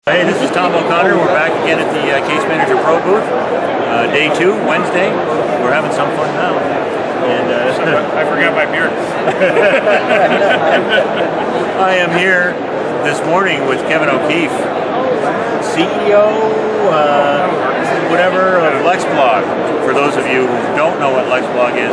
Hey, this is Tom O'Connor. We're back again at the Case Manager Pro booth. Day 2, Wednesday. We're having some fun now. And I forgot my beard. I am here this morning with Kevin O'Keefe, CEO, whatever, of LexBlog. For those of you who don't know what LexBlog is,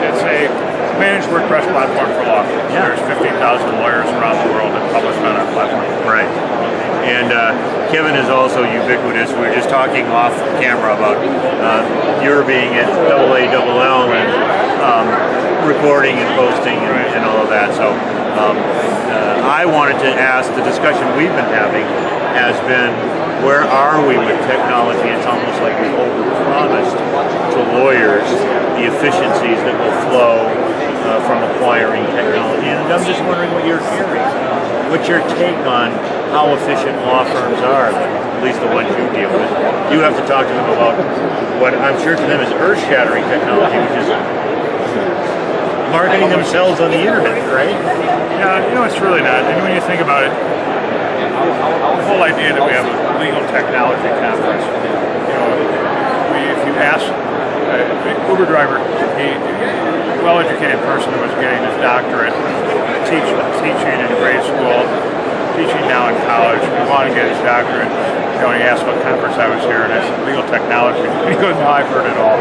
it's a managed WordPress platform for law. Yeah. There's 15,000 lawyers around the world that publish on our platform. Right. And Kevin is also ubiquitous. We were just talking off camera about your being at AALL and recording and posting and all of that. So I wanted to ask, the discussion we've been having has been, where are we with technology? It's almost like we overpromised to lawyers the efficiencies that will flow from acquiring technology. And I'm just wondering what you're hearing. What's your take on how efficient law firms are, at least the ones you deal with? You have to talk to them about what I'm sure to them is earth-shattering technology, which is marketing themselves on the internet, right? Yeah, it's really not. And when you think about it, the whole idea that we have a legal technology conference, if you ask an Uber driver, well-educated person who was getting his doctorate, teaching in grade school, teaching now in college, he wanted to get his doctorate. He asked what conference I was here, and I said, legal technology. He goes, no, I've heard it all.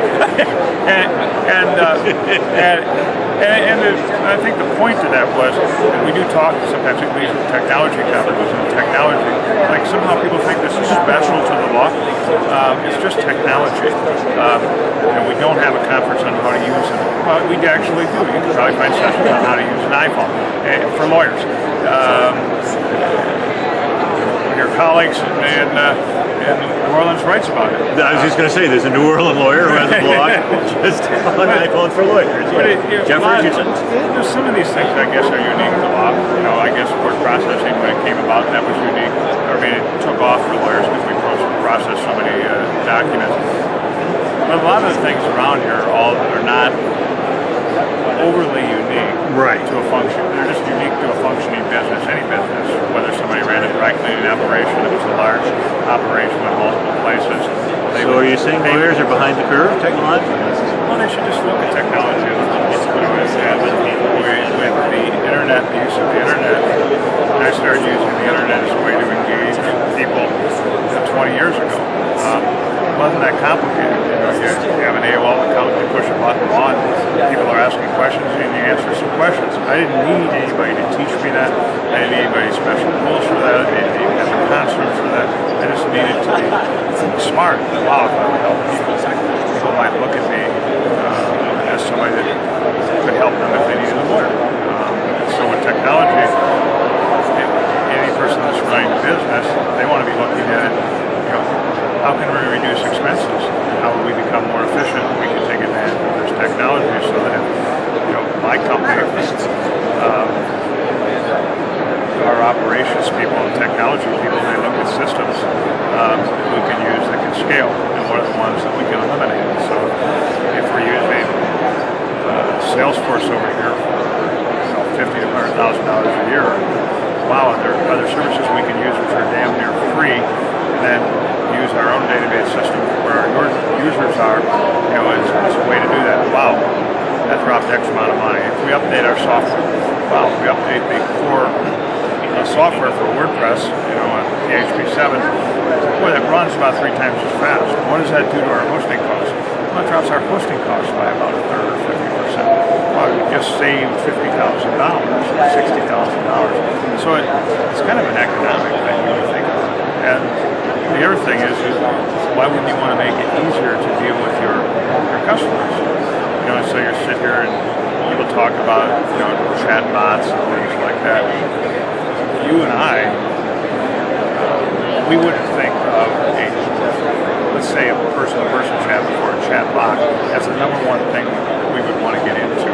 And I think the point to that was that we do talk sometimes at least with technology conferences and technology. Like somehow people think this is special to the law. It's just technology. We don't have a conference on how to use it. Well, we actually do. You can probably find sessions on how to use an iPhone for lawyers. Your colleagues in New Orleans writes about it. I was just going to say, there's a New Orleans lawyer who has a blog just on iPhone for lawyers. Jeff Richardson. Some of these things, I guess, are unique to law. I guess word processing, when it came about, that was unique. I mean, it took off for lawyers because we processed so many documents. But a lot of the things around here are not overly unique to a function. They're just unique to a functioning business, any business, whether somebody ran it directly in an operation that was a large operation with multiple places. So are you saying lawyers are behind the curve technologically? Well, they should just look at technology a little bit. With the internet, the use of the internet, I started using the internet as a way to engage people 20 years ago. It wasn't that complicated. You have an AOL account, you push a button on, people are asking questions, and you answer some questions. I didn't need anybody to teach me that. I didn't need anybody's special tools for that. I didn't need a conference for that. I just needed to be smart. Wow, if I would help people. People might look at me as somebody that could help them if they needed a lawyer. So with technology, any person that's running a business, they want to be looking at it, how can we reduce expenses? How will we become more efficient? We can take advantage of this technology so that, my company, our operations people and technology people, they look at systems that we can use that can scale, and what are the ones that we can eliminate. So if we're using Salesforce over here for $50,000 to $100,000 a year, wow, there are other services we can use which are damn near free, and then use our own database system where our users are, it's a way to do that. Wow, that dropped X amount of money. If we update our software, wow, if we update the core software for WordPress, on PHP 7, boy, that runs about 3 times as fast. What does that do to our hosting costs? Well, it drops our hosting costs by about a third or 50%. Wow, we just saved $50,000, $60,000. So it's kind of an economic thing when you think about it. And the other thing is why wouldn't you want to make it easier to deal with your customers? So you sit here and people talk about chat bots and things like that. You and I, we wouldn't think of let's say a person-to-person chat before a chat bot. That's the number one thing we would want to get into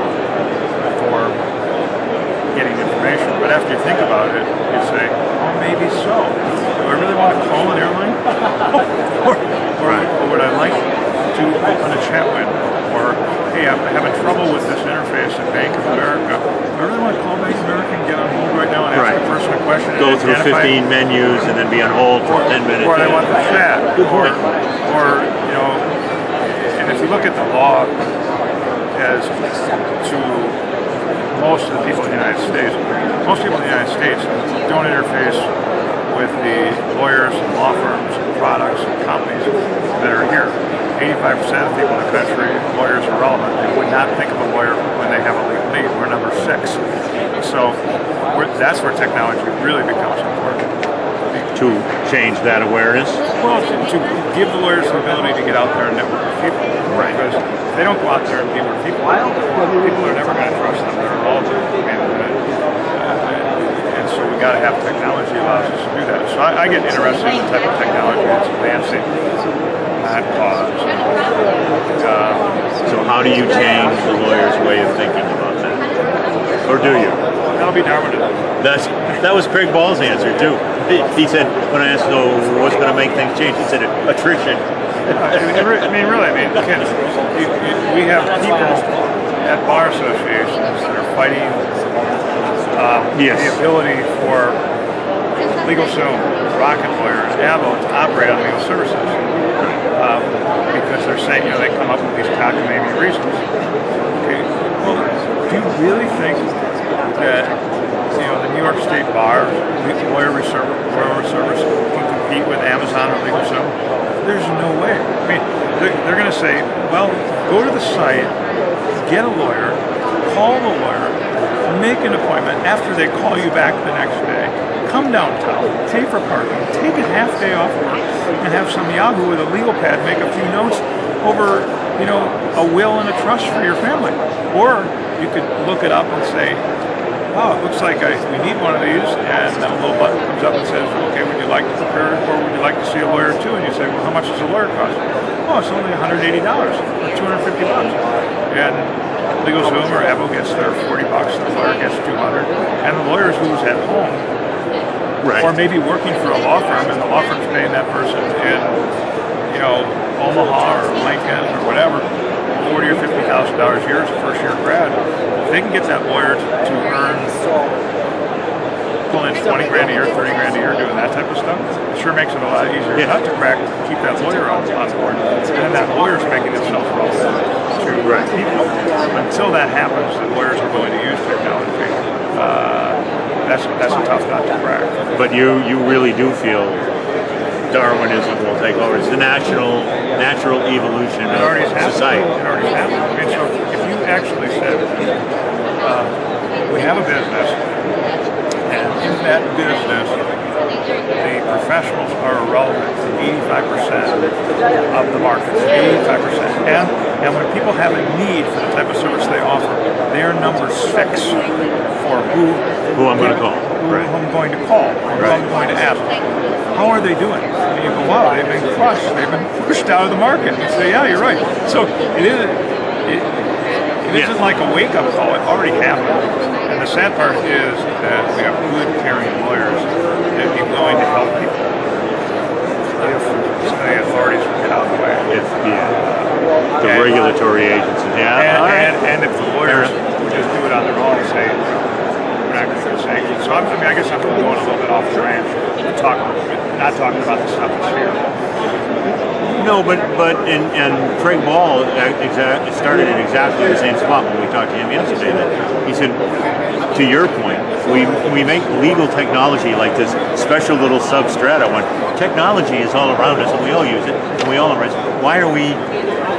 for getting information. But after you think about it, you say, oh, maybe so. Do I really want to call an airline? or would I like to open a chat window? Or, hey, I'm having trouble with this interface at Bank of America. Do I really want to call Bank of America and get on hold right now and ask the person a question go through 15 menus and then be on hold for 10 minutes. Or they want the chat. Or, you know, and if you look at the law as to most of the people in the United States, most people in the United States don't interface with the lawyers and law firms and products and companies that are here. 85% of people in the country, lawyers are relevant. They would not think of a lawyer when they have a legal need. We're number 6. So that's where technology really becomes important. To change that awareness? Well, to give the lawyers the ability to get out there and network with people. Right. Because if they don't go out there and be with people, people are never going to trust them. They're irrelevant. And so we got to have technology that allows us to do that. So I get interested in the type of technology that's advancing. So how do you change the lawyer's way of thinking about that? Or do you? That'll be Darwin. That was Craig Ball's answer too. He said, when I asked, so what's going to make things change, he said, attrition. We have people at bar associations that are fighting yes. the ability for LegalZoom, Rocket Lawyers, Avo to operate on legal services. Because they're saying, you know, they come up with these cockamamie reasons. Okay, well, do you really think that, you know, the New York State Bar, lawyer service can compete with Amazon or LegalZoom? There's no way. I mean, they're going to say, well, go to the site, get a lawyer, call the lawyer, make an appointment after they call you back the next day. Come downtown, pay for parking, take a half day off work, and have some Yahoo with a legal pad make a few notes over, you know, a will and a trust for your family. Or you could look it up and say, oh, it looks like we need one of these, and then a little button comes up and says, okay, would you like to prepare, or would you like to see a lawyer too? And you say, well, how much does a lawyer cost? Oh, it's only $180 or $250. And LegalZoom or Avo gets their $40, the lawyer gets $200, and the lawyer's who's at home. Right. Or maybe working for a law firm, and the law firm's paying that person in, you know, Omaha or Lincoln or whatever, $40,000 or $50,000 a year as a first-year grad. If they can get that lawyer to earn, pull in $20 grand a year, $30 grand a year doing that type of stuff, it sure makes it a lot easier not to crack, keep that lawyer on board. And then that lawyer's making himself relevant to people. Until that happens, the lawyers are willing to use technology. That's a tough nut to crack. But you really do feel Darwinism will take over. It's the natural evolution of society. It already happened. I mean, so if you actually said, we have a business, and in that business, the professionals are irrelevant to 85% of the market, 85%. And when people have a need for the type of service they offer, they are number 6 for who I'm going to call. Who I'm going to call, who I'm going to ask. How are they doing? And you go, wow, they've been crushed. They've been pushed out of the market. You say, yeah, you're right. So it isn't like a wake-up call. It already happened. And the sad part is that we have good, caring lawyers that be willing to help people if some of the authorities would get out of the way. The regulatory agencies. And if the lawyers would just do it on their own and say, we're not going to do sanctions. So I guess I'm going a little bit off the ranch, not talking about the stuff that's here. No, but Craig Ball started at exactly the same spot when we talked to him yesterday. That he said, to your point, we make legal technology like this special little substrata when technology is all around us and we all use it and we all embrace it. Why are we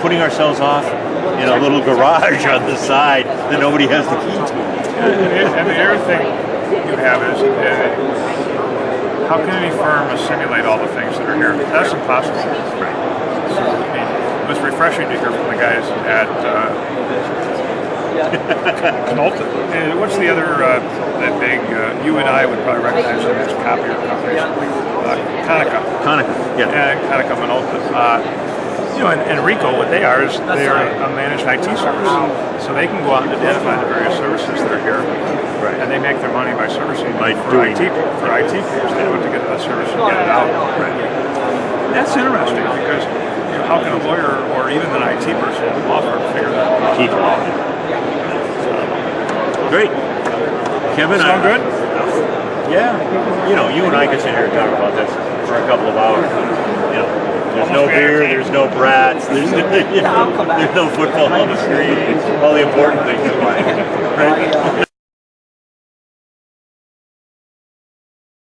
putting ourselves off in a little garage on the side that nobody has the key to? And the other thing you have is, how can any firm assimilate all the things that are here? That's impossible. Right. So, I mean, it was refreshing to hear from the guys at Knowlton. And what's the other that big? You and I would probably recognize them as copier companies. Konica. Yeah. Konica Minolta. You know, and Rico, what they are is they're a managed IT service. So they can go out and identify the various services that are here. Right. And they make their money by servicing for IT peers. They know what to get that service and get it out. Right. And that's interesting because, you know, how can a lawyer or even an IT person in the law firm figure that out? Keep it all. Great. Kevin, sound good? Yeah, you know, you and I could sit here and talk about this for a couple of hours. You know, there's no beer, there's no brats, there's no, there's no football on the screen. All the important things in life.